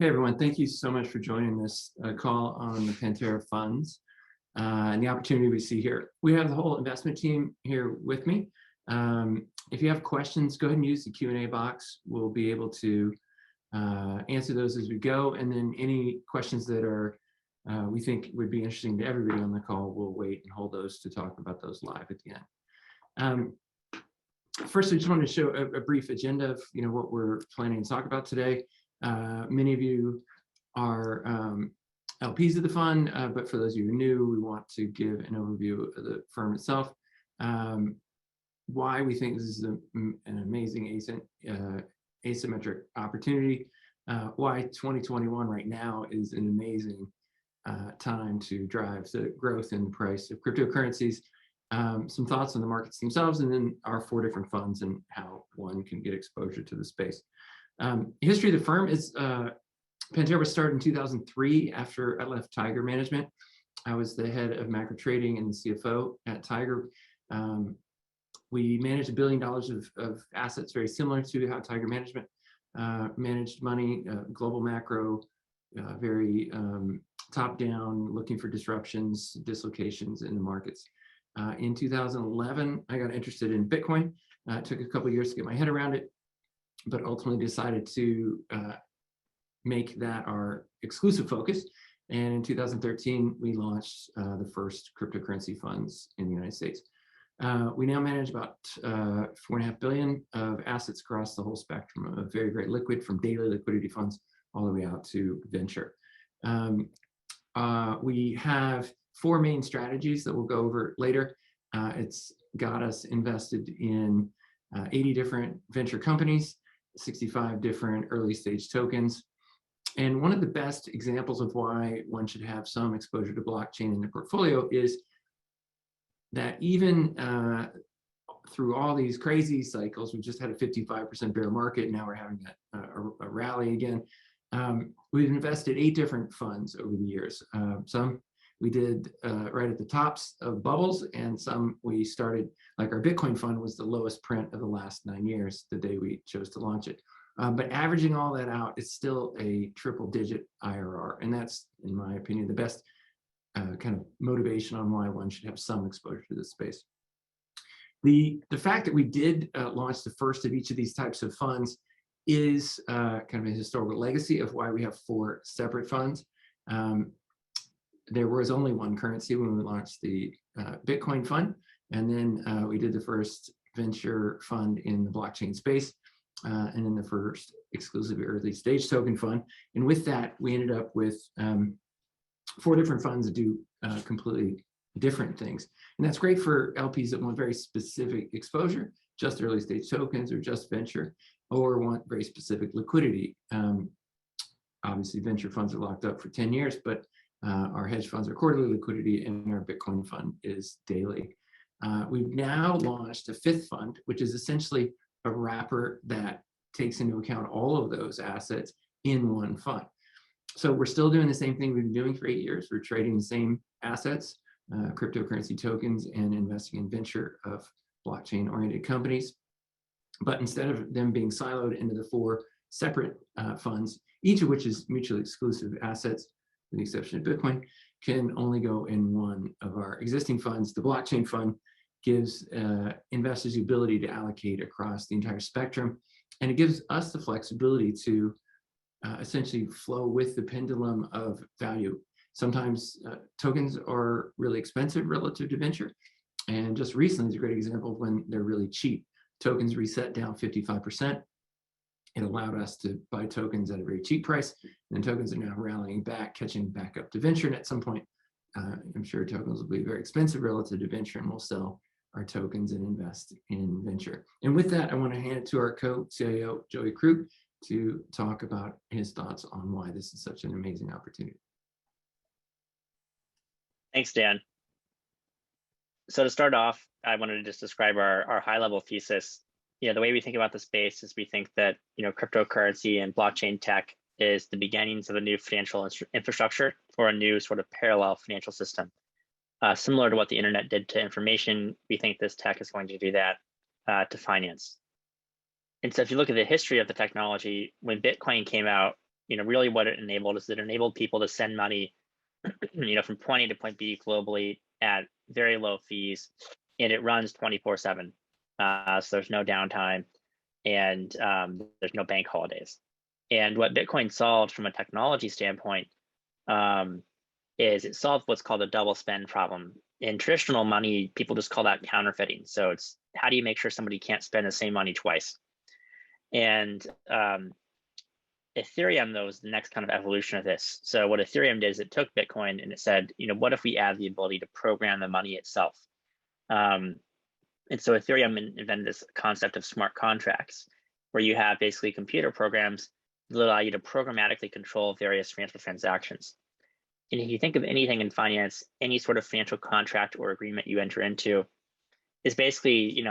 Hey everyone, thank you so much for joining this call on the Pantera funds and the opportunity we see here. We have the whole investment team here with me. If you have questions, go ahead and use the Q&A box. We'll be able to answer those as we go, and then any questions that are we think would be interesting to everybody on the call, we'll wait and hold those to talk about those live at the end. First, I just wanted to show a brief agenda of what we're planning to talk about today. Many of you are LPs of the fund, but for those of you who are new, we want to give an overview of the firm itself, why we think this is an amazing asymmetric opportunity, why 2021 right now is an amazing time to drive the growth in the price of cryptocurrencies, some thoughts on the markets themselves, and then our 4 different funds and how one can get exposure to the space. History of the firm is Pantera was started in 2003 after I left Tiger Management. I was the head of macro trading and the CFO at Tiger. We managed $1 billion of assets, very similar to how Tiger Management managed money, global macro, very top-down, looking for disruptions, dislocations in the markets. In 2011, I got interested in Bitcoin. It took a couple of years to get my head around it, but ultimately decided to make that our exclusive focus. And in 2013, we launched the first cryptocurrency funds in the United States. We now manage about $4.5 billion of assets across the whole spectrum of very, very liquid, from daily liquidity funds all the way out to venture. We have 4 main strategies that we'll go over later. It's got us invested in 80 different venture companies, 65 different early stage tokens. And one of the best examples of why one should have some exposure to blockchain in the portfolio is that even through all these crazy cycles, we just had a 55% bear market, now we're having a rally again. We've invested 8 different funds over the years. Some we did right at the tops of bubbles, and some we started, like our Bitcoin fund was the lowest print of the last 9 years, the day we chose to launch it. But averaging all that out, it's still a triple-digit IRR, and that's, in my opinion, the best kind of motivation on why one should have some exposure to this space. The fact that we did launch the first of each of these types of funds is kind of a historical legacy of why we have 4 separate funds. There was only one currency when we launched the Bitcoin fund, and then we did the first venture fund in the blockchain space, and then the first exclusive early stage token fund. And with that, we ended up with 4 different funds that do completely different things. And that's great for LPs that want very specific exposure, just early stage tokens or just venture, or want very specific liquidity. Obviously, venture funds are locked up for 10 years, but our hedge funds are quarterly liquidity, and our Bitcoin fund is daily. We've now launched a 5th fund, which is essentially a wrapper that takes into account all of those assets in one fund. So we're still doing the same thing we've been doing for 8 years. We're trading the same assets, cryptocurrency tokens, and investing in venture of blockchain-oriented companies. But instead of them being siloed into the 4 separate funds, each of which is mutually exclusive assets, with the exception of Bitcoin, can only go in one of our existing funds. The blockchain fund gives investors the ability to allocate across the entire spectrum, and it gives us the flexibility to essentially flow with the pendulum of value. Sometimes tokens are really expensive relative to venture, and just recently is a great example of when they're really cheap. Tokens reset down 55%. It allowed us to buy tokens at a very cheap price, and tokens are now rallying back, catching back up to venture. And at some point, I'm sure tokens will be very expensive relative to venture, and we'll sell our tokens and invest in venture. And with that, I want to hand it to our co-CIO, Joey Krug, to talk about his thoughts on why this is such an amazing opportunity. Thanks, Dan. So to start off, I wanted to just describe our high-level thesis. The way we think about the space is we think that cryptocurrency and blockchain tech is the beginnings of a new financial infrastructure, or a new sort of parallel financial system. Similar to what the internet did to information, we think this tech is going to do that to finance. And so if you look at the history of the technology, when Bitcoin came out, really what it enabled is it enabled people to send money, from point A to point B globally at very low fees, and it runs 24/7. So there's no downtime, and there's no bank holidays. And what Bitcoin solved from a technology standpoint is it solved what's called a double spend problem. In traditional money, people just call that counterfeiting. So it's how do you make sure somebody can't spend the same money twice? And Ethereum, though, is the next kind of evolution of this. So what Ethereum did is it took Bitcoin and it said, what if we add the ability to program the money itself? And so Ethereum invented this concept of smart contracts, where you have basically computer programs that allow you to programmatically control various financial transactions. And if you think of anything in finance, any sort of financial contract or agreement you enter into is basically,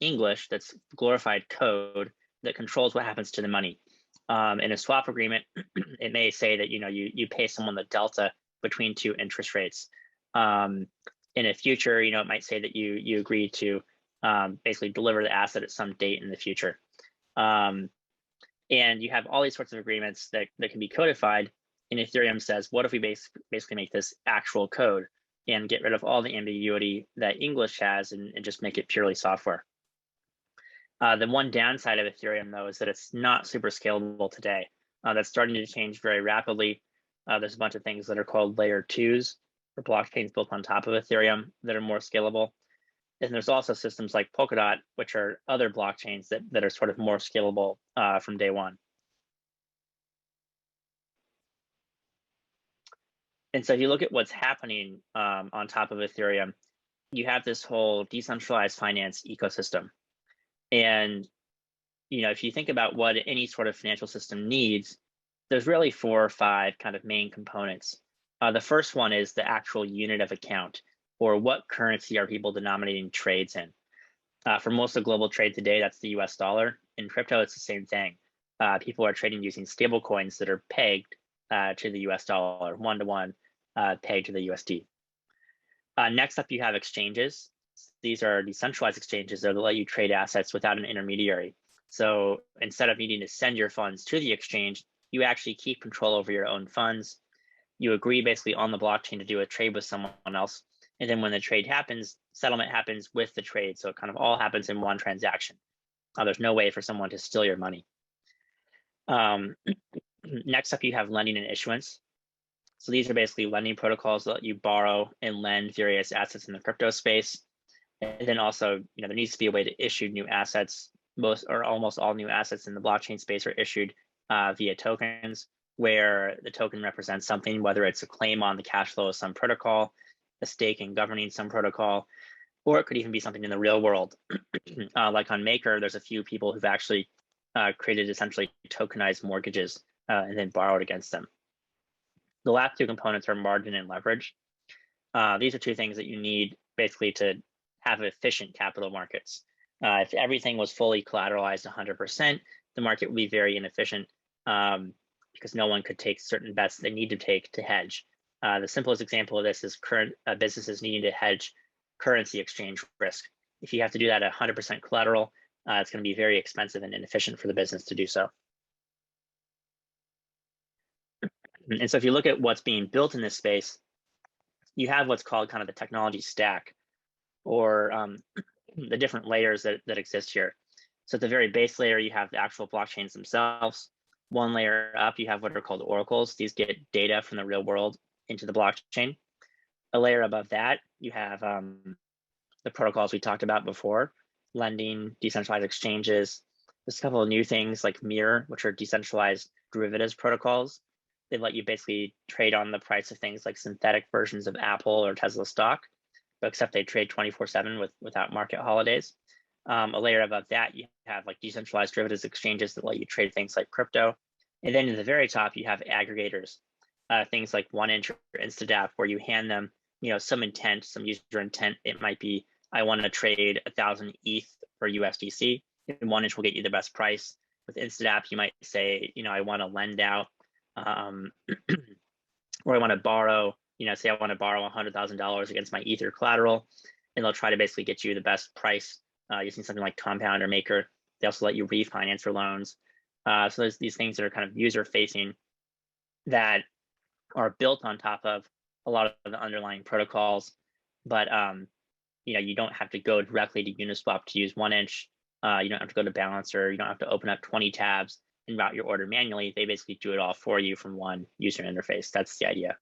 English that's glorified code that controls what happens to the money. In a swap agreement, it may say that you pay someone the delta between two interest rates. In a future, it might say that you agree to basically deliver the asset at some date in the future. And you have all these sorts of agreements that can be codified. And Ethereum says, what if we basically make this actual code and get rid of all the ambiguity that English has and just make it purely software? The one downside of Ethereum, though, is that it's not super scalable today. That's starting to change very rapidly. There's a bunch of things that are called layer twos, or blockchains built on top of Ethereum that are more scalable. And there's also systems like Polkadot, which are other blockchains that are sort of more scalable from day one. And so if you look at what's happening on top of Ethereum, you have this whole decentralized finance ecosystem. And if you think about what any sort of financial system needs, there's really 4 or 5 kind of main components. The first one is the actual unit of account, or what currency are people denominating trades in. For most of global trade today, that's the US dollar. In crypto, it's the same thing. People are trading using stable coins that are pegged to the US dollar, one-to-one pegged to the USD. Next up, you have exchanges. These are decentralized exchanges that let you trade assets without an intermediary. So instead of needing to send your funds to the exchange, you actually keep control over your own funds. You agree basically on the blockchain to do a trade with someone else. And then when the trade happens, settlement happens with the trade. So it kind of all happens in one transaction. There's no way for someone to steal your money. Next up, you have lending and issuance. So these are basically lending protocols that let you borrow and lend various assets in the crypto space. And then also, there needs to be a way to issue new assets. Most or almost all new assets in the blockchain space are issued via tokens, where the token represents something, whether it's a claim on the cash flow of some protocol, a stake in governing some protocol, or it could even be something in the real world. Like on Maker, there's a few people who've actually created essentially tokenized mortgages and then borrowed against them. The last 2 components are margin and leverage. These are 2 things that you need basically to have efficient capital markets. If everything was fully collateralized 100%, the market would be very inefficient because no one could take certain bets they need to take to hedge. The simplest example of this is current businesses needing to hedge currency exchange risk. If you have to do that at 100% collateral, it's going to be very expensive and inefficient for the business to do so. And so if you look at what's being built in this space, you have what's called kind of the technology stack, or the different layers that exist here. So at the very base layer, you have the actual blockchains themselves. One layer up, you have what are called oracles. These get data from the real world into the blockchain. A layer above that, you have the protocols we talked about before, lending, decentralized exchanges. There's a couple of new things like Mirror, which are decentralized derivatives protocols. They let you basically trade on the price of things like synthetic versions of Apple or Tesla stock, but except they trade 24/7 without market holidays. A layer above that, you have like decentralized derivatives exchanges that let you trade things like crypto. And then in the very top, you have aggregators, things like 1inch or Instadap, where you hand them, some intent, some user intent. It might be, I want to trade 1,000 ETH for USDC, and 1inch will get you the best price. With Instadap, you might say, I want to lend out, or I want to borrow, say I want to borrow $100,000 against my Ether collateral, and they'll try to basically get you the best price using something like Compound or Maker. They also let you refinance your loans. So there's these things that are kind of user facing that are built on top of a lot of the underlying protocols, but you don't have to go directly to Uniswap to use 1inch. You don't have to go to Balancer. You don't have to open up 20 tabs and route your order manually. They basically do it all for you from one user interface. That's the idea.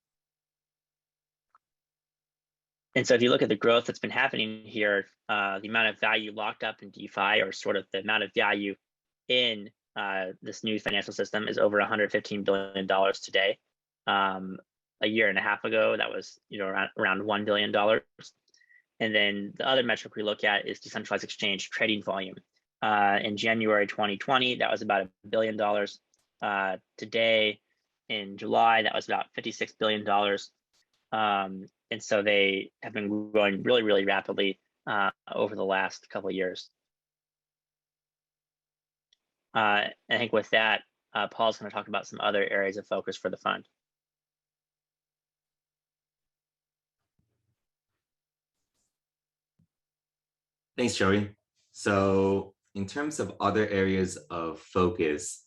And so if you look at the growth that's been happening here, the amount of value locked up in DeFi, or sort of the amount of value in this new financial system, is over $115 billion today. A year and a half ago, that was around $1 billion. And then the other metric we look at is decentralized exchange trading volume. In January 2020, that was about $1 billion. Today, in July, that was about $56 billion. And so they have been growing really, really rapidly over the last couple of years. I think with that, Paul's going to talk about some other areas of focus for the fund. Thanks, Joey. So in terms of other areas of focus,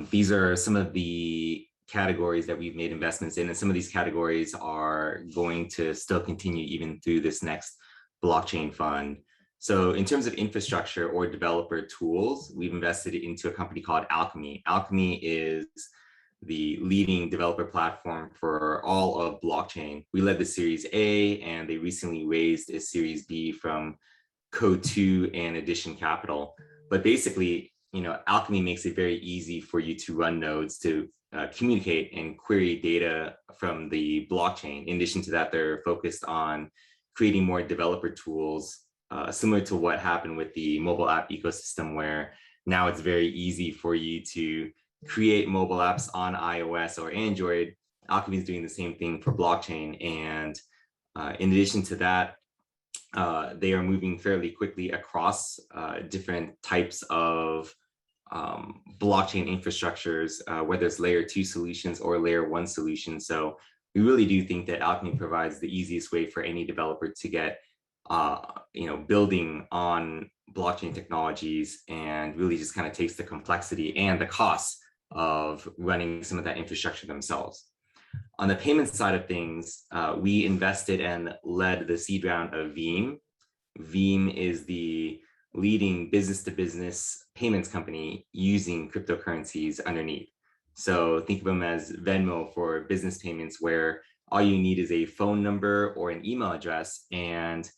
these are some of the categories that we've made investments in, and some of these categories are going to still continue even through this next blockchain fund. So in terms of infrastructure or developer tools, we've invested into a company called Alchemy. Alchemy is the leading developer platform for all of blockchain. We led the Series A, and they recently raised a Series B from Code 2 and Addition Capital. But basically, Alchemy makes it very easy for you to run nodes, to communicate and query data from the blockchain. In addition to that, they're focused on creating more developer tools, similar to what happened with the mobile app ecosystem, where now it's very easy for you to create mobile apps on iOS or Android. Alchemy is doing the same thing for blockchain. And in addition to that, they are moving fairly quickly across different types of blockchain infrastructures, whether it's layer 2 solutions or layer 1 solutions. So we really do think that Alchemy provides the easiest way for any developer to get building on blockchain technologies, and really just kind of takes the complexity and the costs of running some of that infrastructure themselves. On the payment side of things, we invested and led the seed round of Veeam. Veeam is the leading business-to-business payments company using cryptocurrencies underneath. So think of them as Venmo for business payments, where all you need is a phone number or an email address, and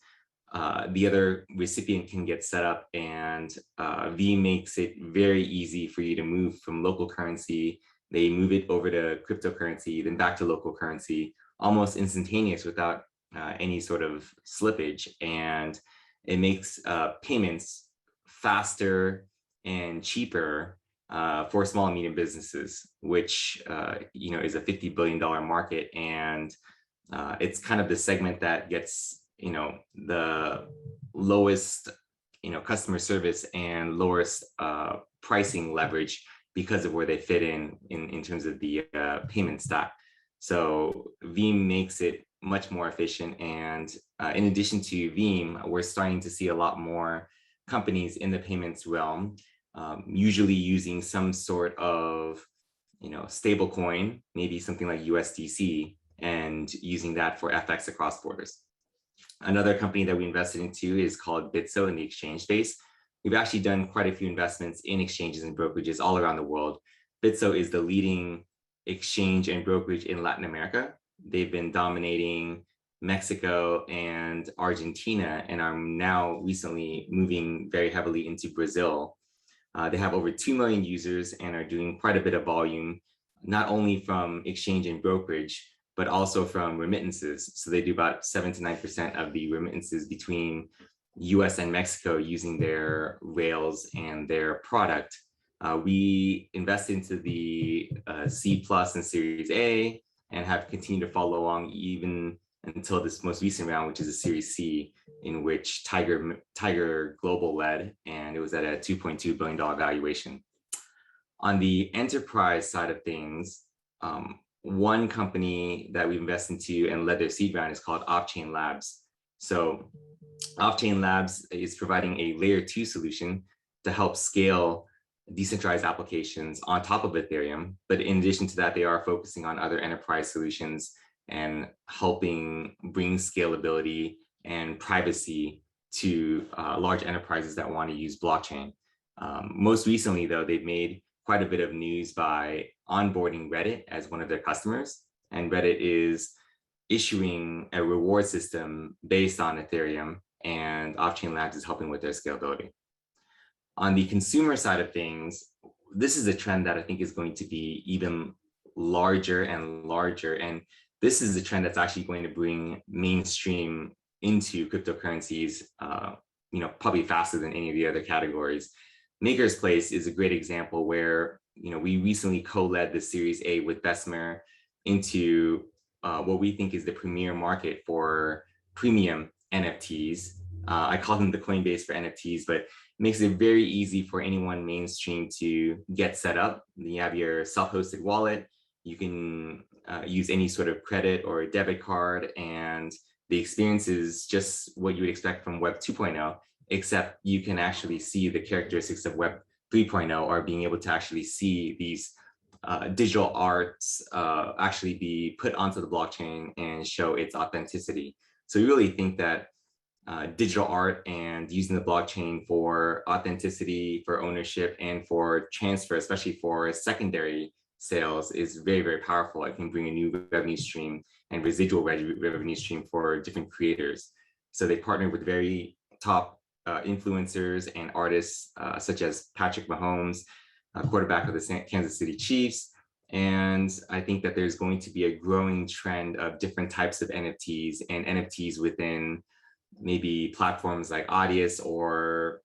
the other recipient can get set up. And Veeam makes it very easy for you to move from local currency. They move it over to cryptocurrency, then back to local currency, almost instantaneous without any sort of slippage. And it makes payments faster and cheaper for small and medium businesses, which is a $50 billion market. And it's kind of the segment that gets the lowest customer service and lowest pricing leverage, because of where they fit in terms of the payment stack. So Veeam makes it much more efficient. And in addition to Veeam, we're starting to see a lot more companies in the payments realm, usually using some sort of stable coin, maybe something like USDC, and using that for FX across borders. Another company that we invested into is called Bitso in the exchange space. We've actually done quite a few investments in exchanges and brokerages all around the world. Bitso is the leading exchange and brokerage in Latin America. They've been dominating Mexico and Argentina, and are now recently moving very heavily into Brazil. They have over 2 million users and are doing quite a bit of volume, not only from exchange and brokerage, but also from remittances. So they do about 7 to 9% of the remittances between US and Mexico using their rails and their product. We invested into the C+ and Series A, and have continued to follow along even until this most recent round, which is a Series C, in which Tiger Global led, and it was at a $2.2 billion valuation. On the enterprise side of things, one company that we invested into and led their seed round is called Off-Chain Labs. So Off-Chain Labs is providing a layer 2 solution to help scale decentralized applications on top of Ethereum. But in addition to that, they are focusing on other enterprise solutions and helping bring scalability and privacy to large enterprises that want to use blockchain. Most recently, though, they've made quite a bit of news by onboarding Reddit as one of their customers. And Reddit is issuing a reward system based on Ethereum, and Off-Chain Labs is helping with their scalability. On the consumer side of things, this is a trend that I think is going to be even larger and larger. And this is a trend that's actually going to bring mainstream into cryptocurrencies, probably faster than any of the other categories. Maker's Place is a great example where, we recently co-led the Series A with Bessemer into what we think is the premier market for premium NFTs. I call them the Coinbase for NFTs, but it makes it very easy for anyone mainstream to get set up. You have your self-hosted wallet. You can use any sort of credit or debit card, and the experience is just what you would expect from Web 2.0, except you can actually see the characteristics of Web 3.0, or being able to actually see these digital arts actually be put onto the blockchain and show its authenticity. So we really think that digital art and using the blockchain for authenticity, for ownership, and for transfer, especially for secondary sales, is very, very powerful. It can bring a new revenue stream and residual revenue stream for different creators. So they partnered with very top influencers and artists such as Patrick Mahomes, quarterback of the Kansas City Chiefs. And I think that there's going to be a growing trend of different types of NFTs, and NFTs within maybe platforms like Audius, or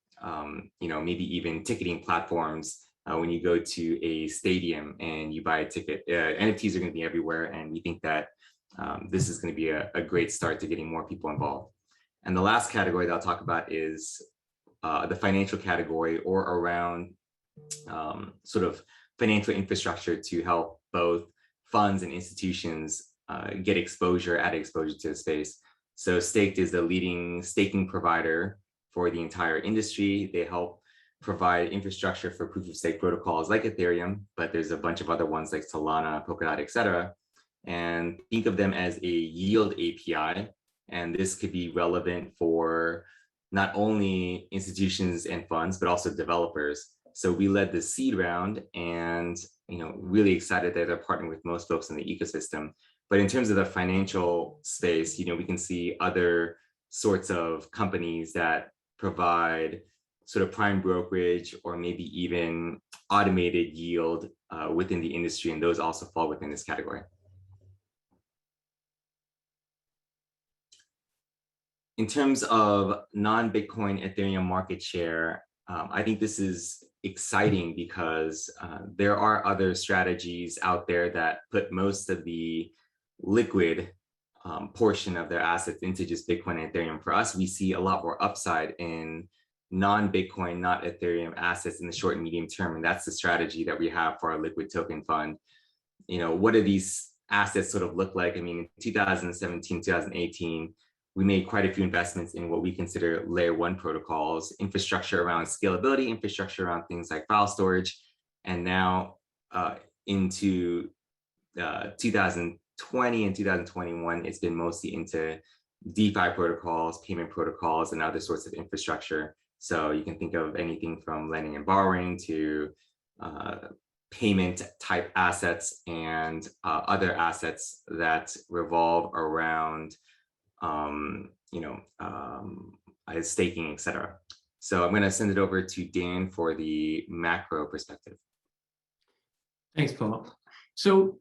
maybe even ticketing platforms. When you go to a stadium and you buy a ticket, NFTs are going to be everywhere, and we think that this is going to be a great start to getting more people involved. And the last category that I'll talk about is the financial category, or around sort of financial infrastructure to help both funds and institutions add exposure to the space. So Staked is the leading staking provider for the entire industry. They help provide infrastructure for proof of stake protocols like Ethereum, but there's a bunch of other ones like Solana, Polkadot, etc. And think of them as a yield API. And this could be relevant for not only institutions and funds, but also developers. So we led the seed round, and really excited that they're partnering with most folks in the ecosystem. But in terms of the financial space, we can see other sorts of companies that provide sort of prime brokerage, or maybe even automated yield within the industry, and those also fall within this category. In terms of non-Bitcoin Ethereum market share, I think this is exciting because there are other strategies out there that put most of the liquid portion of their assets into just Bitcoin and Ethereum. For us, we see a lot more upside in non-Bitcoin, not Ethereum assets in the short and medium term. And that's the strategy that we have for our liquid token fund. What do these assets sort of look like? I mean, in 2017, 2018, we made quite a few investments in what we consider layer one protocols, infrastructure around scalability, infrastructure around things like file storage. And now into 2020 and 2021, it's been mostly into DeFi protocols, payment protocols, and other sorts of infrastructure. So you can think of anything from lending and borrowing to payment type assets and other assets that revolve around staking, etc. So I'm going to send it over to Dan for the macro perspective. Thanks, Paul. So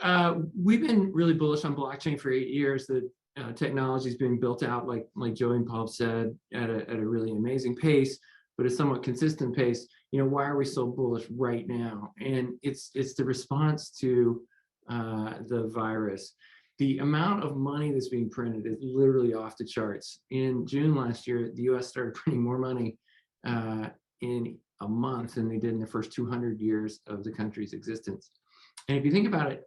we've been really bullish on blockchain for 8 years. The technology is being built out, like Joey and Paul said, at a really amazing pace, but a somewhat consistent pace. Why are we so bullish right now? And it's the response to the virus. The amount of money that's being printed is literally off the charts. In June last year, the US started printing more money in a month than they did in the first 200 years of the country's existence. And if you think about it,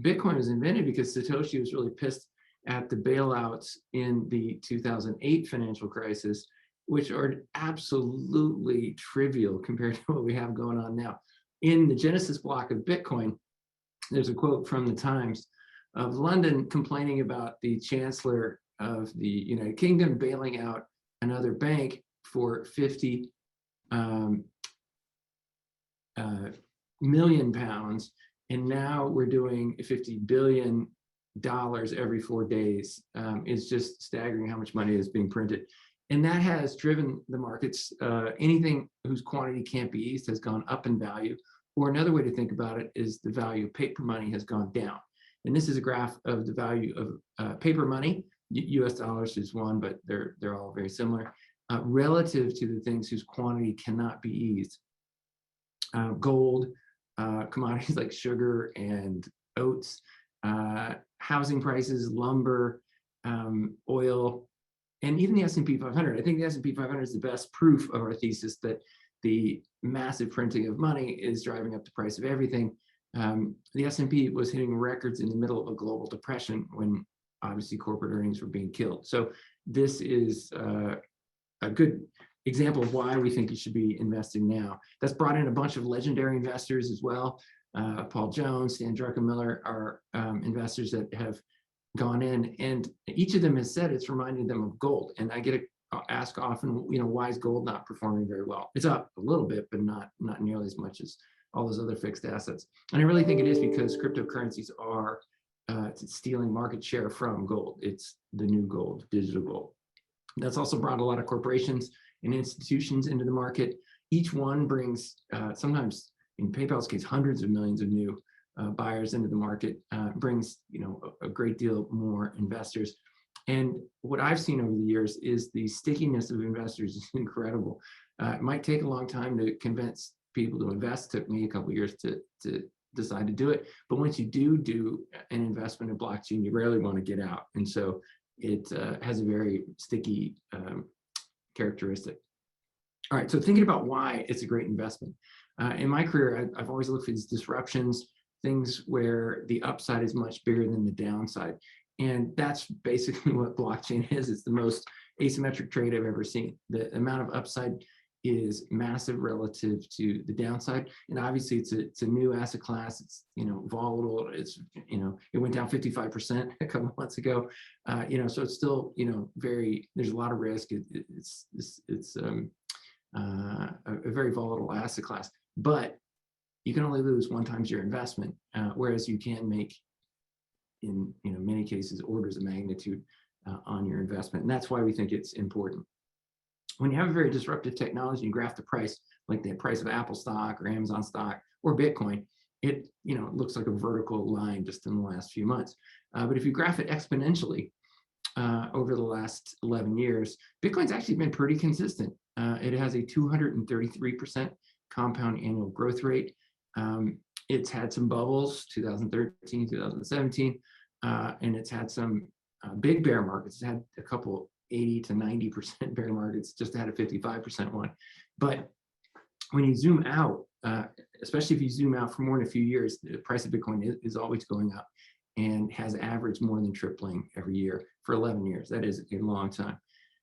Bitcoin was invented because Satoshi was really pissed at the bailouts in the 2008 financial crisis. which are absolutely trivial compared to what we have going on now. In the Genesis block of Bitcoin, there's a quote from the Times of London complaining about the Chancellor of the United Kingdom bailing out another bank for 50 million pounds, and now we're doing $50 billion every 4 days. It's just staggering how much money is being printed. And that has driven the markets. Anything whose quantity can't be eased has gone up in value. Or another way to think about it is the value of paper money has gone down. And this is a graph of the value of paper money. US dollars is one, but they're all very similar, relative to the things whose quantity cannot be eased. Gold, commodities like sugar and oats, housing prices, lumber, oil, and even the S&P 500. I think the S&P 500 is the best proof of our thesis that the massive printing of money is driving up the price of everything. The S&P was hitting records in the middle of a global depression when obviously corporate earnings were being killed. So this is a good example of why we think you should be investing now. That's brought in a bunch of legendary investors as well. Paul Jones, Stan Druckenmiller are investors that have gone in, and each of them has said it's reminded them of gold. And I get asked often, why is gold not performing very well? It's up a little bit, but not nearly as much as all those other fixed assets. And I really think it is because cryptocurrencies are stealing market share from gold. It's the new gold, digital gold. That's also brought a lot of corporations and institutions into the market. Each one brings, sometimes in PayPal's case, hundreds of millions of new buyers into the market, brings a great deal more investors. And what I've seen over the years is the stickiness of investors is incredible. It might take a long time to convince people to invest. It took me a couple of years to decide to do it. But once you do an investment in blockchain, you rarely want to get out. And so it has a very sticky characteristic. All right, so thinking about why it's a great investment. In my career, I've always looked for these disruptions, things where the upside is much bigger than the downside. And that's basically what blockchain is. It's the most asymmetric trade I've ever seen. The amount of upside is massive relative to the downside. And obviously it's a new asset class. It's, volatile. It's, it went down 55% a couple of months ago. So it's still, there's a lot of risk. It's a very volatile asset class, but you can only lose 1 time your investment, whereas you can make, in many cases, orders of magnitude on your investment. And that's why we think it's important. When you have a very disruptive technology and graph the price, like the price of Apple stock or Amazon stock or Bitcoin, it looks like a vertical line just in the last few months. But if you graph it exponentially over the last 11 years, Bitcoin's actually been pretty consistent. It has a 233% compound annual growth rate. It's had some bubbles, 2013, 2017, and it's had some big bear markets. It's had a couple 80 to 90% bear markets, just had a 55% one. But when you zoom out, especially if you zoom out for more than a few years, the price of Bitcoin is always going up and has averaged more than tripling every year for 11 years. That is a long time.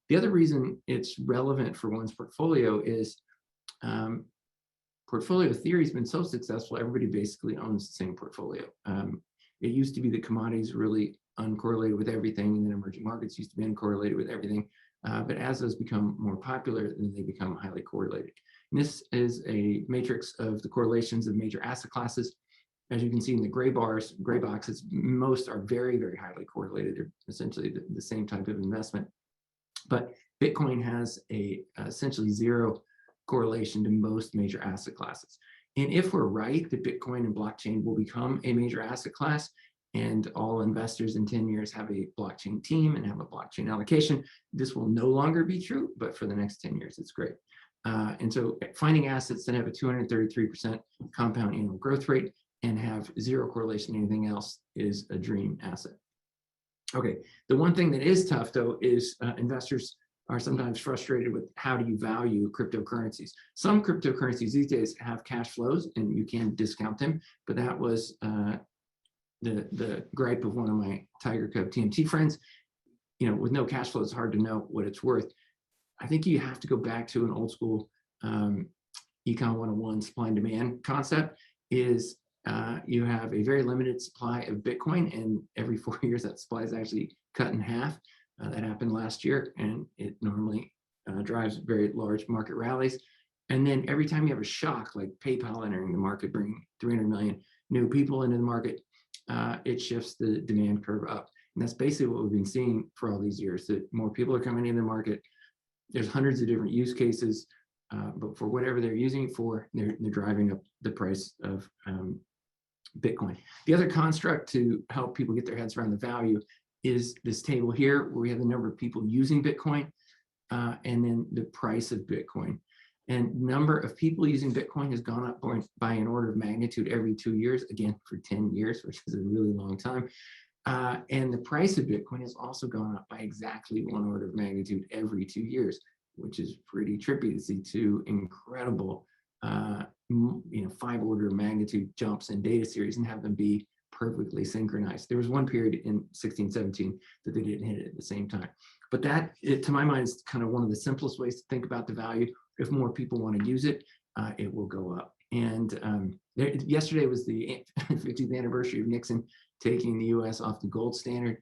The other reason it's relevant for one's portfolio is portfolio theory has been so successful, everybody basically owns the same portfolio. It used to be that commodities really uncorrelated with everything, and then emerging markets used to be uncorrelated with everything. But as those become more popular, then they become highly correlated. And this is a matrix of the correlations of major asset classes. As you can see in the gray boxes, most are very, very highly correlated. They're essentially the same type of investment. But Bitcoin has a essentially zero correlation to most major asset classes. And if we're right that Bitcoin and blockchain will become a major asset class, and all investors in 10 years have a blockchain team and have a blockchain allocation, this will no longer be true, but for the next 10 years, it's great. And so finding assets that have a 233% compound annual growth rate and have zero correlation to anything else is a dream asset. Okay, the one thing that is tough though is investors are sometimes frustrated with how do you value cryptocurrencies. Some cryptocurrencies these days have cash flows and you can discount them, but that was the gripe of one of my Tiger Cub TMT friends. With no cash flow, it's hard to know what it's worth. I think you have to go back to an old school Econ 101 supply and demand concept. Is you have a very limited supply of Bitcoin, and every 4 years that supply is actually cut in half. That happened last year, and it normally drives very large market rallies. And then every time you have a shock, like PayPal entering the market, bringing 300 million new people into the market, it shifts the demand curve up. And that's basically what we've been seeing for all these years, that more people are coming into the market. There's hundreds of different use cases, but for whatever they're using it for, they're driving up the price of Bitcoin. The other construct to help people get their heads around the value is this table here, where we have the number of people using Bitcoin, and then the price of Bitcoin. And number of people using Bitcoin has gone up by an order of magnitude every 2 years, again, for 10 years, which is a really long time. And the price of Bitcoin has also gone up by exactly 1 order of magnitude every 2 years, which is pretty trippy to see two incredible 5 order of magnitude jumps in data series and have them be perfectly synchronized. There was one period in 16, 17 that they didn't hit it at the same time. But that, to my mind, is kind of one of the simplest ways to think about the value. If more people want to use it, it will go up. And yesterday was the 50th anniversary of Nixon taking the US off the gold standard.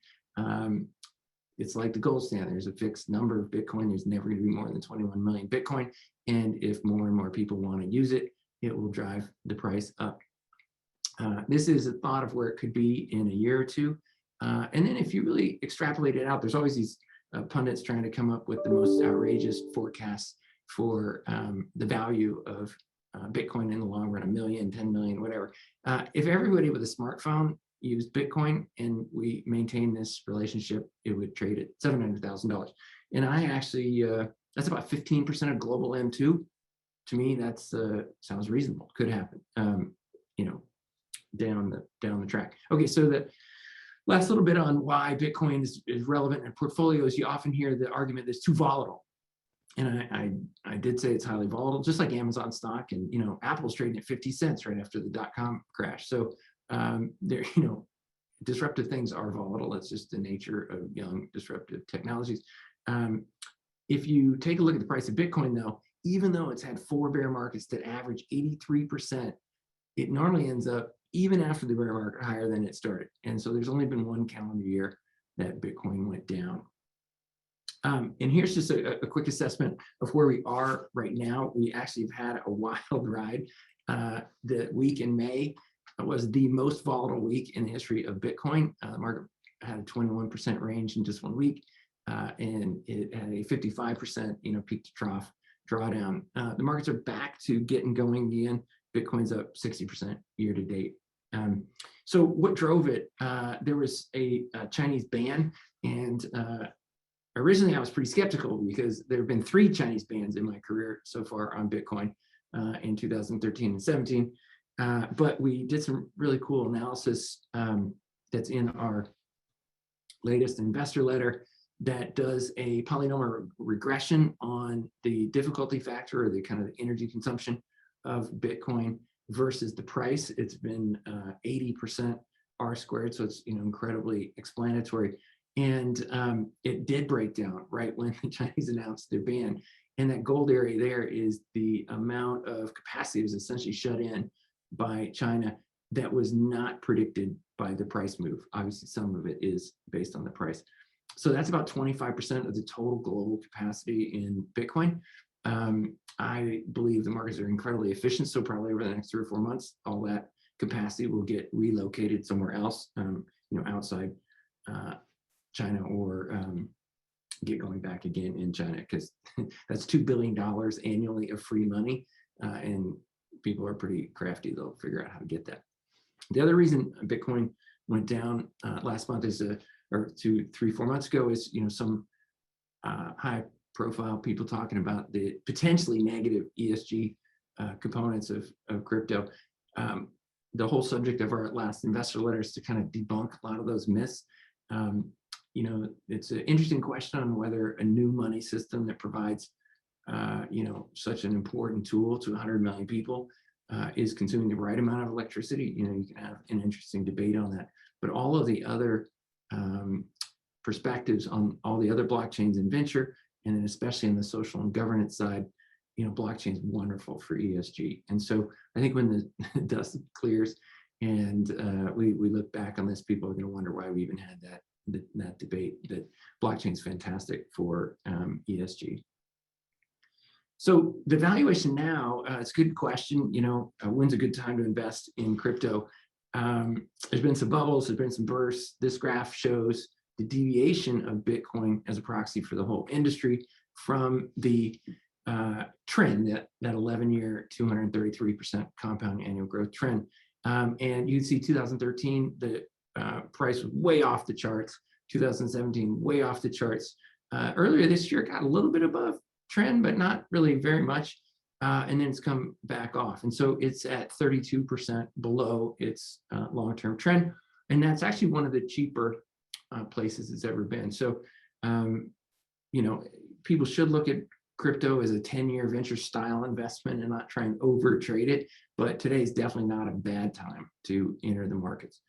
It's like the gold standard. There's a fixed number of Bitcoin. There's never going to be more than 21 million Bitcoin. And if more and more people want to use it, it will drive the price up. This is a thought of where it could be in a year or two. And then if you really extrapolate it out, there's always these pundits trying to come up with the most outrageous forecasts for the value of Bitcoin in the long run, 1 million, 10 million, whatever. If everybody with a smartphone used Bitcoin and we maintain this relationship, it would trade at $700,000. And I actually, that's about 15% of global M2. To me, that's sounds reasonable. Could happen, down the track. Okay, so the last little bit on why Bitcoin is relevant in portfolios. You often hear the argument that it's too volatile. And I did say it's highly volatile, just like Amazon stock, and Apple's trading at 50 cents right after the .com crash. So there, disruptive things are volatile. It's just the nature of young disruptive technologies. If you take a look at the price of Bitcoin, though, even though it's had 4 bear markets that average 83%, it normally ends up, even after the bear market, higher than it started. And so there's only been 1 calendar year that Bitcoin went down. And here's just a quick assessment of where we are right now. We actually have had a wild ride. The week in May was the most volatile week in the history of Bitcoin. The market had a 21% range in just 1 week, and it had a 55% peak to trough drawdown. The markets are back to getting going again. Bitcoin's up 60% year to date. So what drove it? There was a Chinese ban, and originally I was pretty skeptical because there have been 3 Chinese bans in my career so far on Bitcoin in 2013 and 17. But we did some really cool analysis that's in our latest investor letter that does a polynomial regression on the difficulty factor, or the kind of energy consumption of Bitcoin versus the price. It's been 80% R squared, so it's incredibly explanatory. And it did break down right when the Chinese announced their ban. And that gold area there is the amount of capacity that was essentially shut in by China that was not predicted by the price move. Obviously, some of it is based on the price. So that's about 25% of the total global capacity in Bitcoin. I believe the markets are incredibly efficient. So probably over the next 3 or 4 months, all that capacity will get relocated somewhere else, outside China, or get going back again in China, because that's $2 billion annually of free money, and people are pretty crafty. They'll figure out how to get that. The other reason Bitcoin went down last month is, or 2, 3, 4 months ago, is some high profile people talking about the potentially negative ESG components of crypto. The whole subject of our last investor letter is to kind of debunk a lot of those myths. It's an interesting question on whether a new money system that provides such an important tool to 100 million people is consuming the right amount of electricity. You can have an interesting debate on that. But all of the other perspectives on all the other blockchains and venture And then especially on the social and governance side, blockchain is wonderful for ESG. And so I think when the dust clears and we look back on this, people are going to wonder why we even had that debate, that blockchain is fantastic for ESG. So the valuation now, it's a good question. When's a good time to invest in crypto? There's been some bubbles, there's been some bursts. This graph shows the deviation of Bitcoin as a proxy for the whole industry from the trend, that 11-year 233% compound annual growth trend. And you can see 2013, the price was way off the charts. 2017, way off the charts. Earlier this year, got a little bit above trend, but not really very much. And then it's come back off. And so it's at 32% below its long-term trend. And that's actually one of the cheaper places it's ever been. So, people should look at crypto as a 10-year venture style investment and not try and over trade it. But today is definitely not a bad time to enter the markets.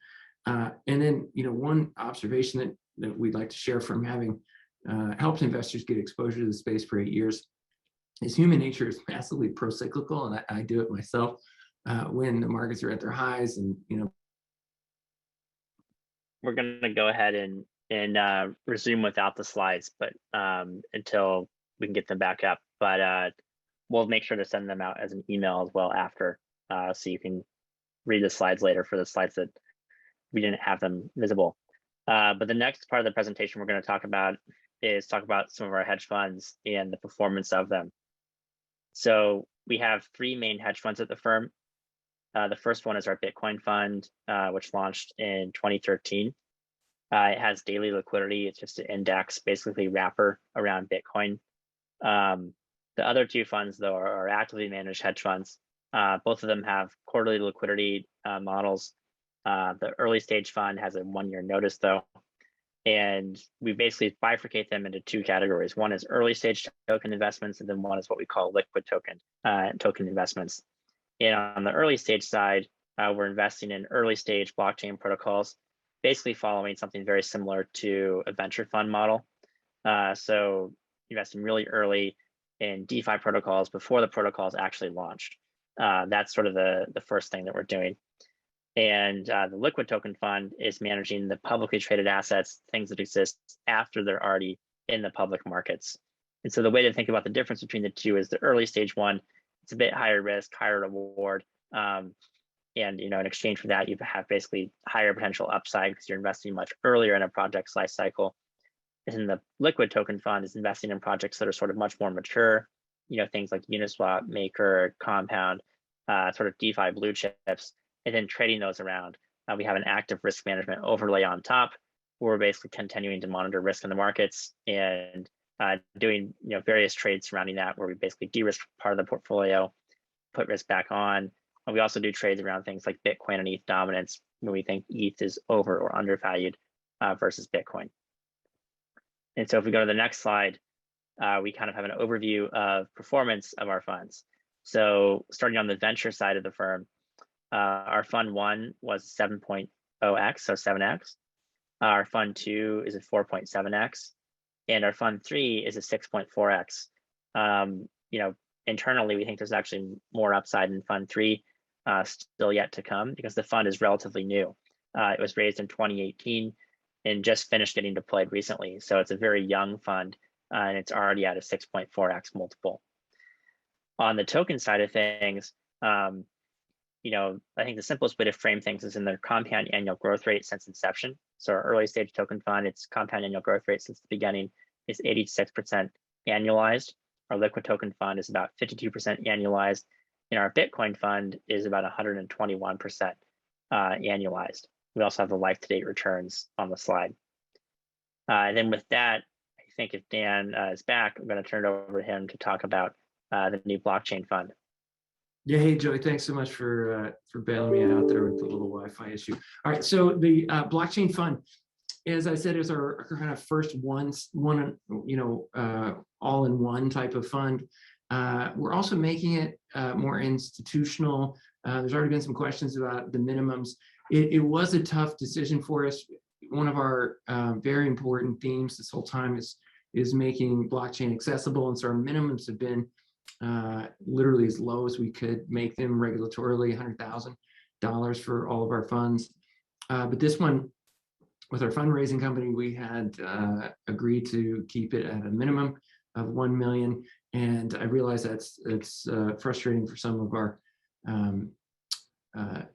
And then, one observation that we'd like to share from having helped investors get exposure to the space for 8 years is human nature is massively pro-cyclical, and I do it myself when the markets are at their highs. And we're going to go ahead and resume without the slides, but until we can get them back up. But we'll make sure to send them out as an email as well after, so you can read the slides later for the slides that we didn't have them visible. But the next part of the presentation we're going to talk about some of our hedge funds and the performance of them. So we have 3 main hedge funds at the firm. The first one is our Bitcoin fund, which launched in 2013. It has daily liquidity. It's just an index, basically wrapper around Bitcoin. The other 2 funds, though, are actively managed hedge funds. Both of them have quarterly liquidity models. The early stage fund has a 1-year notice, though. And we basically bifurcate them into 2 categories. One is early stage token investments, and then one is what we call liquid token investments. And on the early stage side, we're investing in early stage blockchain protocols, basically following something very similar to a venture fund model. So investing really early in DeFi protocols before the protocols actually launch. That's sort of the first thing that we're doing. And the liquid token fund is managing the publicly traded assets, things that exist after they're already in the public markets. And so the way to think about the difference between the 2 is the early stage one, it's a bit higher risk, higher reward. And in exchange for that, you have basically higher potential upside because you're investing much earlier in a project's life cycle. And the liquid token fund is investing in projects that are sort of much more mature, things like Uniswap, Maker, Compound, sort of DeFi blue chips, and then trading those around. We have an active risk management overlay on top. We're basically continuing to monitor risk in the markets and doing various trades surrounding that, where we basically de-risk part of the portfolio, put risk back on. And we also do trades around things like Bitcoin and ETH dominance, when we think ETH is over or undervalued versus Bitcoin. And so if we go to the next slide, we kind of have an overview of performance of our funds. So starting on the venture side of the firm, our fund 1 was 7.0x, so 7x. Our fund 2 is a 4.7x, and our fund 3 is a 6.4x. Internally, we think there's actually more upside in fund 3, still yet to come, because the fund is relatively new. It was raised in 2018 and just finished getting deployed recently. So it's a very young fund, and it's already at a 6.4x multiple. On the token side of things, I think the simplest way to frame things is in their compound annual growth rate since inception. So our early stage token fund, its compound annual growth rate since the beginning is 86% annualized. Our liquid token fund is about 52% annualized. And our Bitcoin fund is about 121% annualized. We also have the life-to-date returns on the slide. And then with that, I think if Dan is back, I'm going to turn it over to him to talk about the new blockchain fund. Yeah, hey Joey, thanks so much for bailing me out there with the little Wi-Fi issue. All right, so the blockchain fund, as I said, is our kind of first all-in-one type of fund. We're also making it more institutional. There's already been some questions about the minimums. It was a tough decision for us. One of our very important themes this whole time is is making blockchain accessible. And so our minimums have been literally as low as we could make them regulatorily, $100,000 for all of our funds. But this one, with our fundraising company, we had agreed to keep it at a minimum of 1 million. And I realize it's frustrating for some of our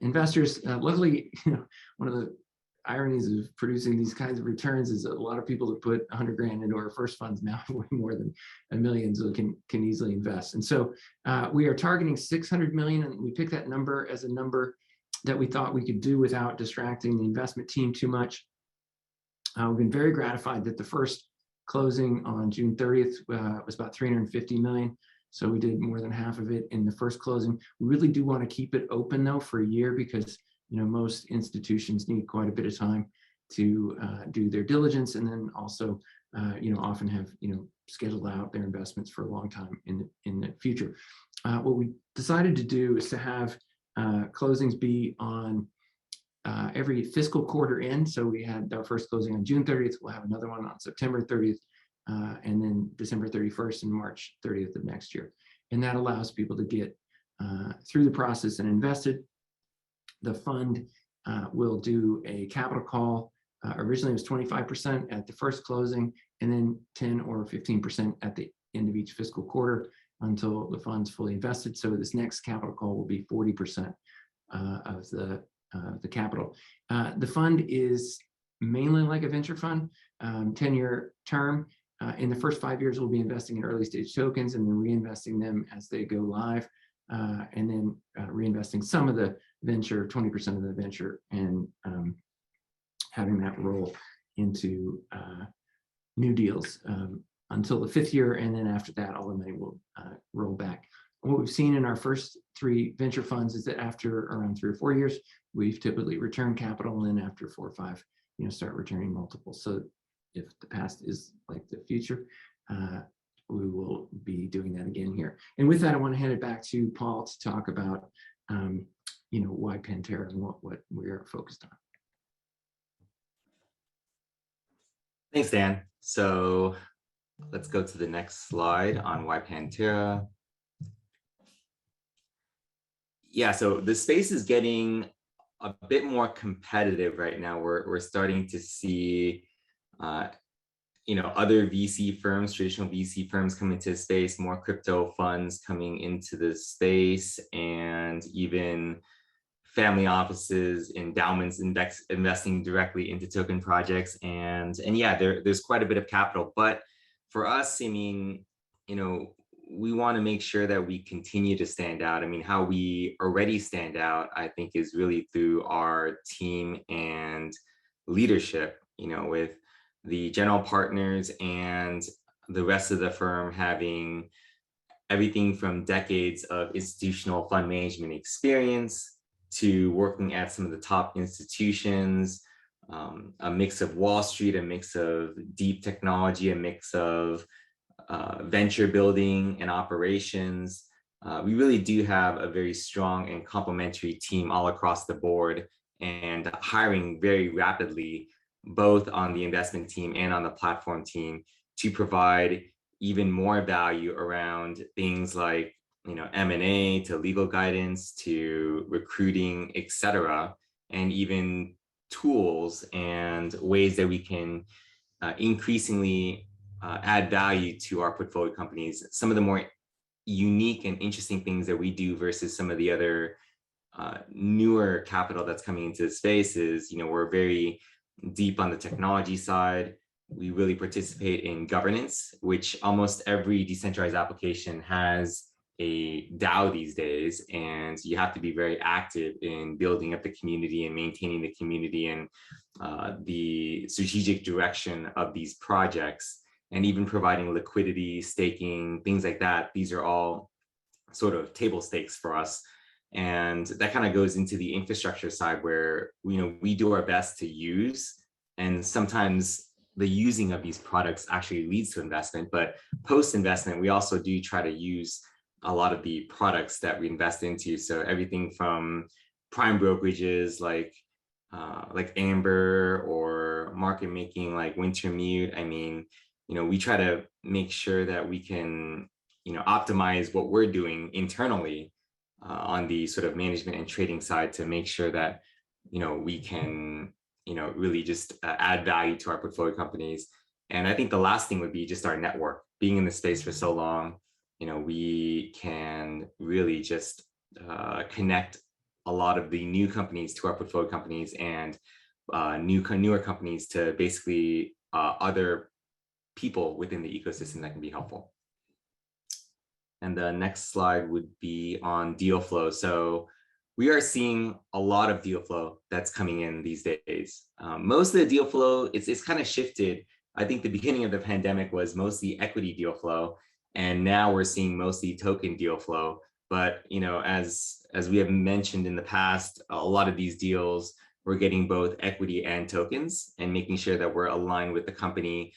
investors. Luckily, one of the ironies of producing these kinds of returns is a lot of people that put 100 grand into our first funds now have way more than $1 million, so can easily invest. And so we are targeting 600 million, and we picked that number as a number that we thought we could do without distracting the investment team too much. We've been very gratified that the first closing on June 30th was about 350 million. So we did more than half of it in the first closing. We really do want to keep it open though for a year, because most institutions need quite a bit of time to do their diligence, and then also often have scheduled out their investments for a long time in the future. What we decided to do is to have closings be on every fiscal quarter end. So we had our first closing on June 30th. We'll have another one on September 30th, and then December 31st and March 30th of next year. And that allows people to get through the process and invested. The fund will do a capital call. Originally it was 25% at the first closing, and then 10 or 15% at the end of each fiscal quarter until the fund's fully invested. So this next capital call will be 40% of the capital. The fund is mainly like a venture fund, 10-year term. In the first 5 years, we'll be investing in early stage tokens and then reinvesting them as they go live, and then reinvesting some of the venture, 20% of the venture, and having that roll into new deals until the 5th year. And then after that, all the money will roll back. What we've seen in our first 3 venture funds is that after around 3 or 4 years, we've typically returned capital, and then after 4 or 5, start returning multiples. So if the past is like the future, we will be doing that again here. And with that, I want to hand it back to Paul to talk about why Pantera and what we are focused on. Thanks, Dan. So let's go to the next slide on why Pantera. Yeah, so the space is getting a bit more competitive right now. We're starting to see other VC firms, traditional VC firms, come into the space, more crypto funds coming into the space, and even family offices, endowments, investing directly into token projects. And yeah, there's quite a bit of capital. But for us, we want to make sure that we continue to stand out. I mean, how we already stand out, I think, is really through our team and leadership, with the general partners and the rest of the firm having everything from decades of institutional fund management experience to working at some of the top institutions, a mix of Wall Street, a mix of deep technology, a mix of venture building and operations. We really do have a very strong and complementary team all across the board, and hiring very rapidly, both on the investment team and on the platform team, to provide even more value around things like M&A, to legal guidance, to recruiting, etc., and even tools and ways that we can increasingly add value to our portfolio companies. Some of the more unique and interesting things that we do versus some of the other newer capital that's coming into the space is, we're very deep on the technology side. We really participate in governance, which almost every decentralized application has a DAO these days, and you have to be very active in building up the community and maintaining the community and the strategic direction of these projects, and even providing liquidity, staking, things like that. These are all sort of table stakes for us. And that kind of goes into the infrastructure side, where we do our best to use, and sometimes the using of these products actually leads to investment. But post-investment, we also do try to use a lot of the products that we invest into. So everything from prime brokerages like Amber, or market making like Wintermute. I mean, we try to make sure that we can, optimize what we're doing internally on the sort of management and trading side to make sure that, we can, really just add value to our portfolio companies. And I think the last thing would be just our network. Being in the space for so long, we can really just connect a lot of the new companies to our portfolio companies, and newer companies to basically other people within the ecosystem that can be helpful. And the next slide would be on deal flow. So we are seeing a lot of deal flow that's coming in these days. Most of the deal flow, it's kind of shifted. I think the beginning of the pandemic was mostly equity deal flow, and now we're seeing mostly token deal flow. But as we have mentioned in the past, a lot of these deals, we're getting both equity and tokens, and making sure that we're aligned with the company,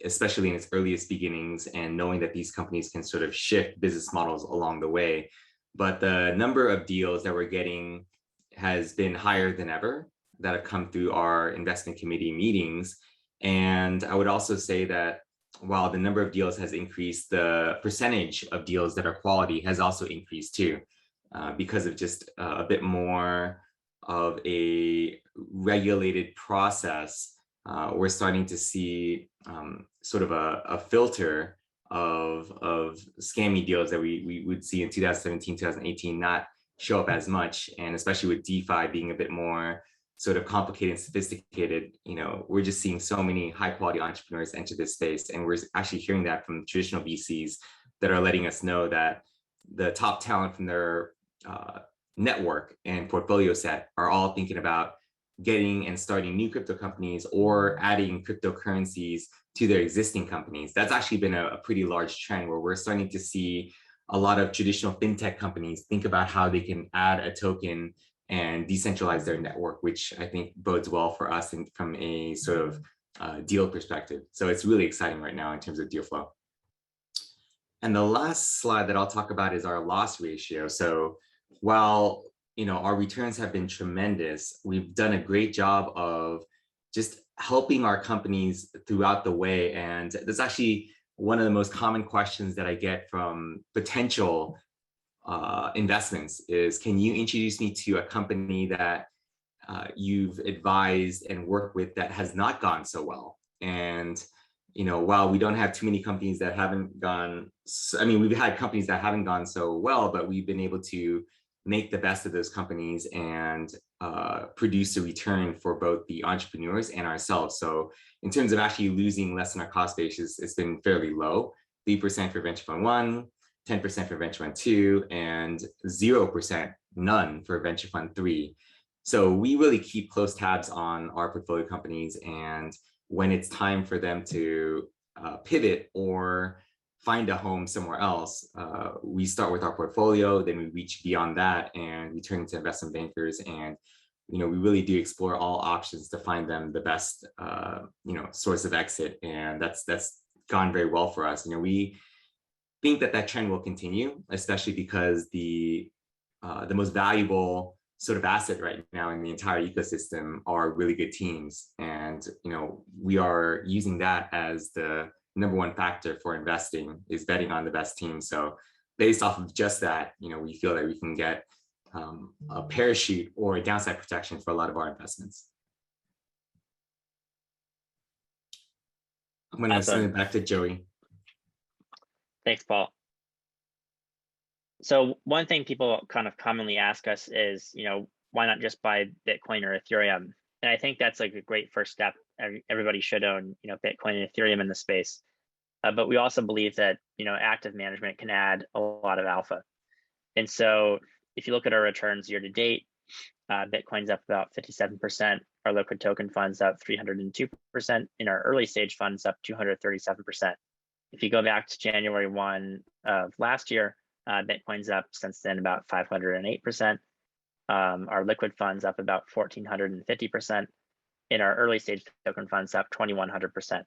especially in its earliest beginnings, and knowing that these companies can sort of shift business models along the way. But the number of deals that we're getting has been higher than ever that have come through our investment committee meetings. And I would also say that while the number of deals has increased, the percentage of deals that are quality has also increased too, because of just a bit more of a regulated process. We're starting to see sort of a filter of scammy deals that we would see in 2017, 2018 not show up as much. And especially with DeFi being a bit more sort of complicated and sophisticated, we're just seeing so many high quality entrepreneurs enter this space. And we're actually hearing that from traditional VCs that are letting us know that the top talent from their network and portfolio set are all thinking about getting and starting new crypto companies or adding cryptocurrencies to their existing companies. That's actually been a pretty large trend, where we're starting to see a lot of traditional fintech companies think about how they can add a token and decentralize their network, which I think bodes well for us from a sort of deal perspective. So it's really exciting right now in terms of deal flow. And the last slide that I'll talk about is our loss ratio. So while our returns have been tremendous, we've done a great job of just helping our companies throughout the way. And that's actually one of the most common questions that I get from potential investments is, can you introduce me to a company that you've advised and worked with that has not gone so well? And while we don't have too many companies that haven't gone, we've had companies that haven't gone so well, but we've been able to make the best of those companies and produce a return for both the entrepreneurs and ourselves. So in terms of actually losing less than our cost basis, it's been fairly low. 3% for Venture Fund 1, 10% for Venture Fund 2, and 0%, none for Venture Fund 3. So we really keep close tabs on our portfolio companies, and when it's time for them to pivot or find a home somewhere else, we start with our portfolio, then we reach beyond that and we turn into investment bankers. And we really do explore all options to find them the best source of exit. And that's gone very well for us. We think that trend will continue, especially because the most valuable sort of asset right now in the entire ecosystem are really good teams. And we are using that as the number one factor for investing, is betting on the best team. So based off of just that, we feel that we can get a parachute or a downside protection for a lot of our investments. I'm going to send it back to Joey. Thanks, Paul. So one thing people kind of commonly ask us is, why not just buy Bitcoin or Ethereum? And I think that's like a great first step. Everybody should own, Bitcoin and Ethereum in the space. But we also believe that, active management can add a lot of alpha. And so if you look at our returns year to date, Bitcoin's up about 57%, our liquid token funds up 302%, in our early stage funds up 237%. If you go back to January 1 of last year, Bitcoin's up since then about 508%. Our liquid funds up about 1,450%. In our early stage token funds up 2,100%.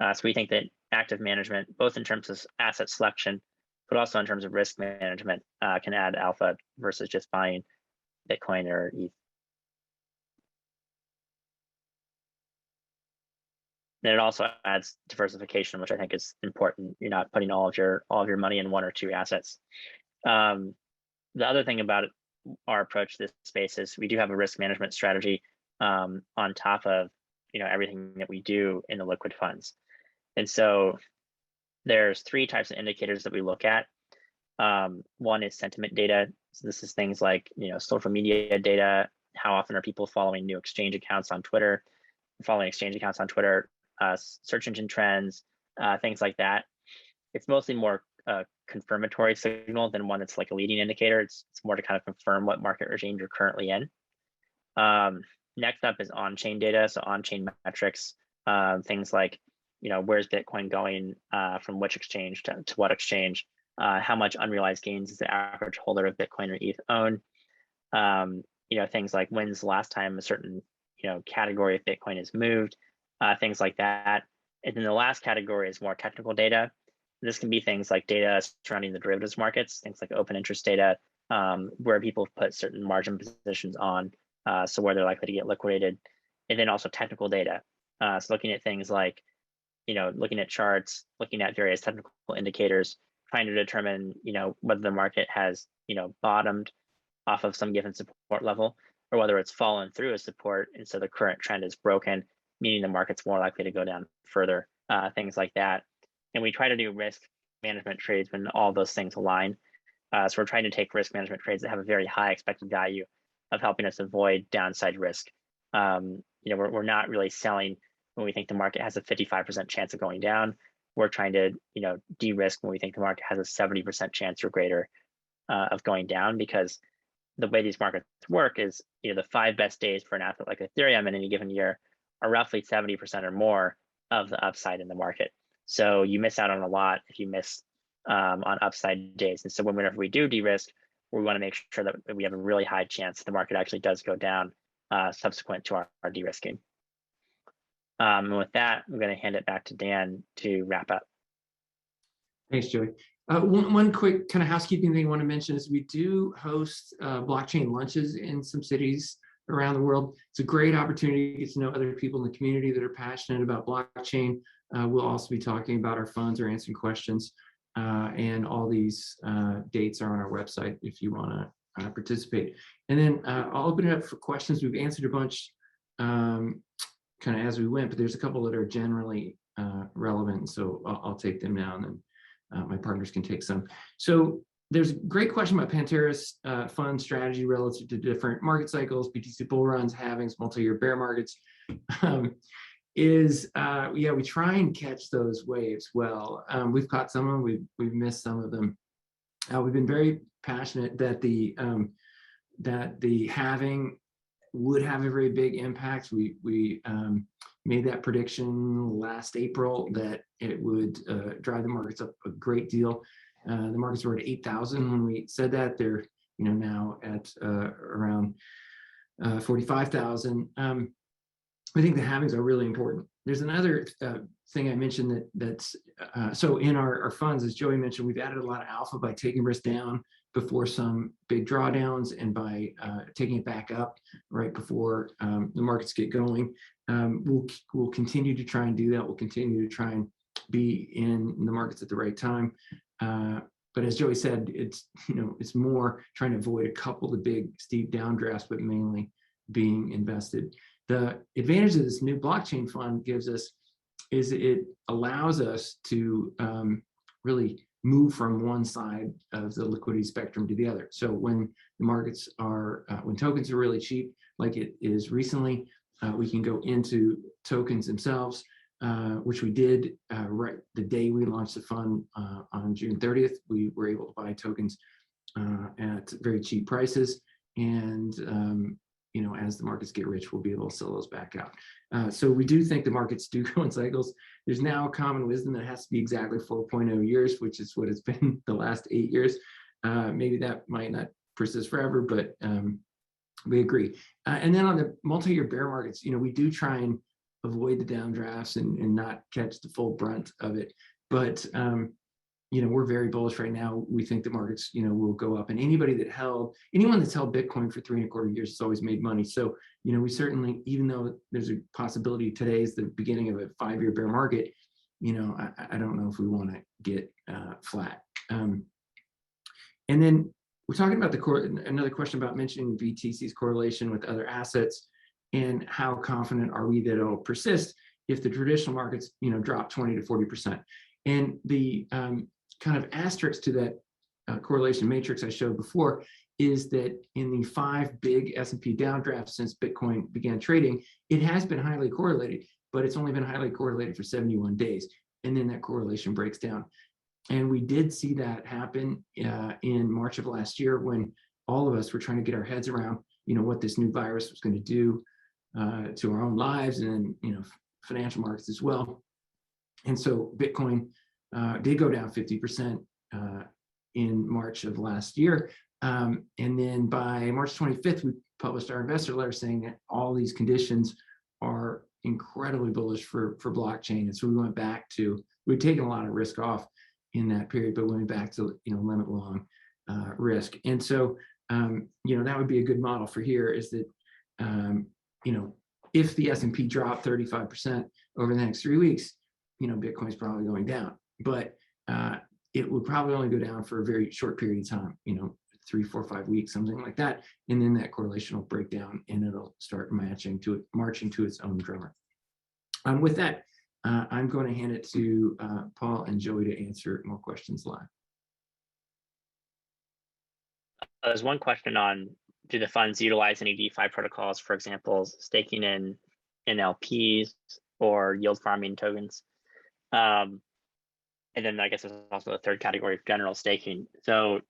So we think that active management, both in terms of asset selection, but also in terms of risk management, can add alpha versus just buying Bitcoin or ETH. Then it also adds diversification, which I think is important. You're not putting all of your money in one or two assets. The other thing about our approach to this space is we do have a risk management strategy on top of everything that we do in the liquid funds. And so there's three types of indicators that we look at. One is sentiment data. So this is things like social media data. How often are people following new exchange accounts on Twitter? Search engine trends, things like that. It's mostly more confirmatory signal than one that's like a leading indicator. It's more to kind of confirm what market regime you're currently in. Next up is on-chain data. So on-chain metrics, things like, where's Bitcoin going from which exchange to what exchange? How much unrealized gains does the average holder of Bitcoin or ETH own? Things like when's the last time a certain category of Bitcoin is moved, things like that. And then the last category is more technical data. This can be things like data surrounding the derivatives markets, things like open interest data, where people put certain margin positions on, so where they're likely to get liquidated. And then also technical data. So looking at things like, looking at charts, looking at various technical indicators, trying to determine, whether the market has, bottomed off of some given support level, or whether it's fallen through a support, and so the current trend is broken, meaning the market's more likely to go down further, things like that. And we try to do risk management trades when all those things align. So we're trying to take risk management trades that have a very high expected value of helping us avoid downside risk. We're not really selling when we think the market has a 55% chance of going down. We're trying to, de-risk when we think the market has a 70% chance or greater of going down, because the way these markets work is, the 5 best days for an asset like Ethereum in any given year are roughly 70% or more of the upside in the market. So you miss out on a lot if you miss on upside days. And so whenever we do de-risk, we want to make sure that we have a really high chance the market actually does go down subsequent to our de-risking. And with that, I'm going to hand it back to Dan to wrap up. Thanks, Joey. One quick kind of housekeeping thing I want to mention is we do host blockchain lunches in some cities around the world. It's a great opportunity to get to know other people in the community that are passionate about blockchain. We'll also be talking about our funds or answering questions, and all these dates are on our website if you want to participate. And then I'll open it up for questions. We've answered a bunch kind of as we went, but there's a couple that are generally relevant, so I'll take them now, and then my partners can take some. So there's a great question about Pantera's fund strategy relative to different market cycles, BTC bull runs, halvings, multi-year bear markets. Yeah, we try and catch those waves well. We've caught some of them, we've missed some of them. We've been very passionate that the halving would have a very big impact. We made that prediction last April that it would drive the markets up a great deal. The markets were at 8,000 when we said that. They're now at around 45,000. I think the halvings are really important. There's another thing I mentioned that's so in our funds, as Joey mentioned, we've added a lot of alpha by taking risk down before some big drawdowns and by taking it back up right before the markets get going. We'll continue to try and do that. We'll continue to try and be in the markets at the right time. But as Joey said, it's more trying to avoid a couple of big steep downdrafts, but mainly being invested. The advantage of this new blockchain fund gives us is it allows us to really move from one side of the liquidity spectrum to the other. So when the markets are, when tokens are really cheap, like it is recently, we can go into tokens themselves, which we did right the day we launched the fund on June 30th. We were able to buy tokens at very cheap prices, and as the markets get rich, we'll be able to sell those back out. So we do think the markets do go in cycles. There's now common wisdom that it has to be exactly 4.0 years, which is what it's been the last 8 years. Maybe that might not persist forever, but we agree. And then on the multi-year bear markets, we do try and avoid the downdrafts and not catch the full brunt of it. But we're very bullish right now. We think the markets, will go up, and anyone that's held Bitcoin for 3.25 years has always made money. So, we certainly, even though there's a possibility today is the beginning of a 5-year bear market, I don't know if we want to get flat. And then we're talking about another question about mentioning VTC's correlation with other assets, and how confident are we that it'll persist if the traditional markets, drop 20 to 40%. And the kind of asterisk to that correlation matrix I showed before is that in the 5 big S&P downdrafts since Bitcoin began trading, it has been highly correlated, but it's only been highly correlated for 71 days. And then that correlation breaks down. And we did see that happen in March of last year, when all of us were trying to get our heads around, what this new virus was going to do to our own lives, and then, financial markets as well. And so Bitcoin did go down 50% in March of last year. And then by March 25th, we published our investor letter saying that all these conditions are incredibly bullish for blockchain. And so we went back to, we'd taken a lot of risk off in that period, but went back to, limit long risk. And so, that would be a good model for here, is that, if the S&P dropped 35% over the next 3 weeks, Bitcoin's probably going down, but it would probably only go down for a very short period of time, 3, 4, 5 weeks, something like that. And then that correlation will break down, and it'll start marching to its own drummer. With that, I'm going to hand it to Paul and Joey to answer more questions live. There's one question on, do the funds utilize any DeFi protocols, for example, staking in LPs or yield farming tokens? And then I guess there's also the third category of general staking. So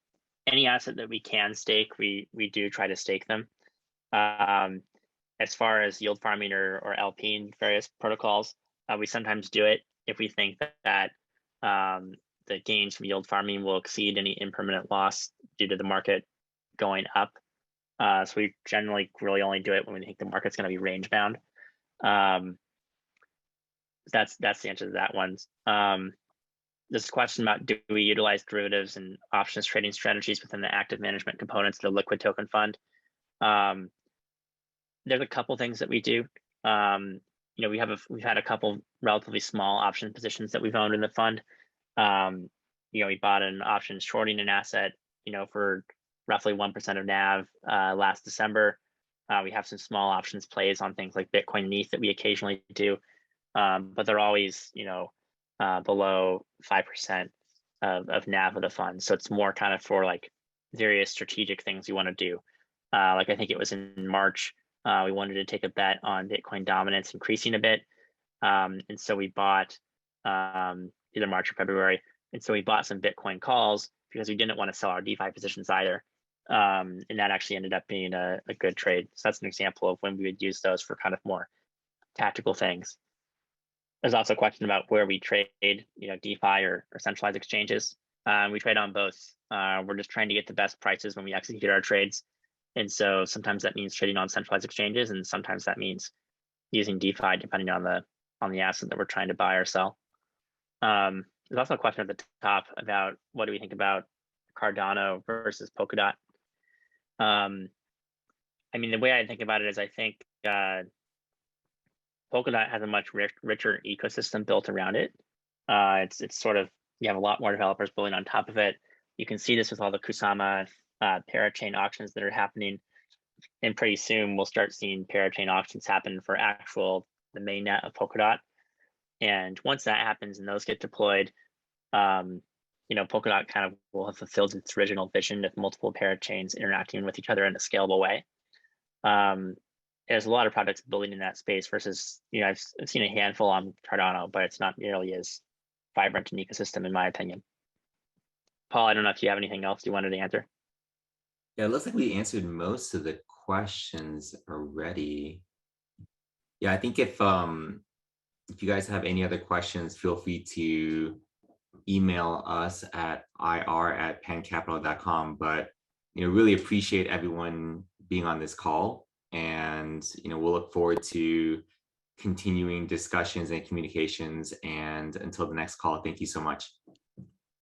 any asset that we can stake, we do try to stake them. As far as yield farming or LP in various protocols, we sometimes do it if we think that the gains from yield farming will exceed any impermanent loss due to the market going up. So we generally really only do it when we think the market's going to be range bound. That's the answer to that one. This question about, do we utilize derivatives and options trading strategies within the active management components of the liquid token fund? There's a couple things that we do. We've had a couple relatively small option positions that we've owned in the fund. We bought an option shorting an asset, for roughly 1% of NAV last December. We have some small options plays on things like Bitcoin and ETH that we occasionally do, but they're always, below 5% of NAV of the fund. So it's more kind of for like various strategic things you want to do. Like I think it was in March, we wanted to take a bet on Bitcoin dominance increasing a bit. And so we bought either March or February. And so we bought some Bitcoin calls because we didn't want to sell our DeFi positions either. And that actually ended up being a good trade. So that's an example of when we would use those for kind of more tactical things. There's also a question about where we trade, DeFi or centralized exchanges. We trade on both. We're just trying to get the best prices when we execute our trades. And so sometimes that means trading on centralized exchanges, and sometimes that means using DeFi depending on the asset that we're trying to buy or sell. There's also a question at the top about what do we think about Cardano versus Polkadot. The way I think about it is I think Polkadot has a much richer ecosystem built around it. It's sort of, you have a lot more developers building on top of it. You can see this with all the Kusama parachain auctions that are happening. And pretty soon we'll start seeing parachain auctions happen for the mainnet of Polkadot. And once that happens and those get deployed, Polkadot kind of will have fulfilled its original vision of multiple parachains interacting with each other in a scalable way. There's a lot of projects building in that space versus, I've seen a handful on Cardano, but it's not nearly as vibrant an ecosystem in my opinion. Paul, I don't know if you have anything else you wanted to answer. Yeah, it looks like we answered most of the questions already. Yeah, I think if you guys have any other questions, feel free to email us at ir@pancapital.com. But really appreciate everyone being on this call, and we'll look forward to continuing discussions and communications. And until the next call, thank you so much.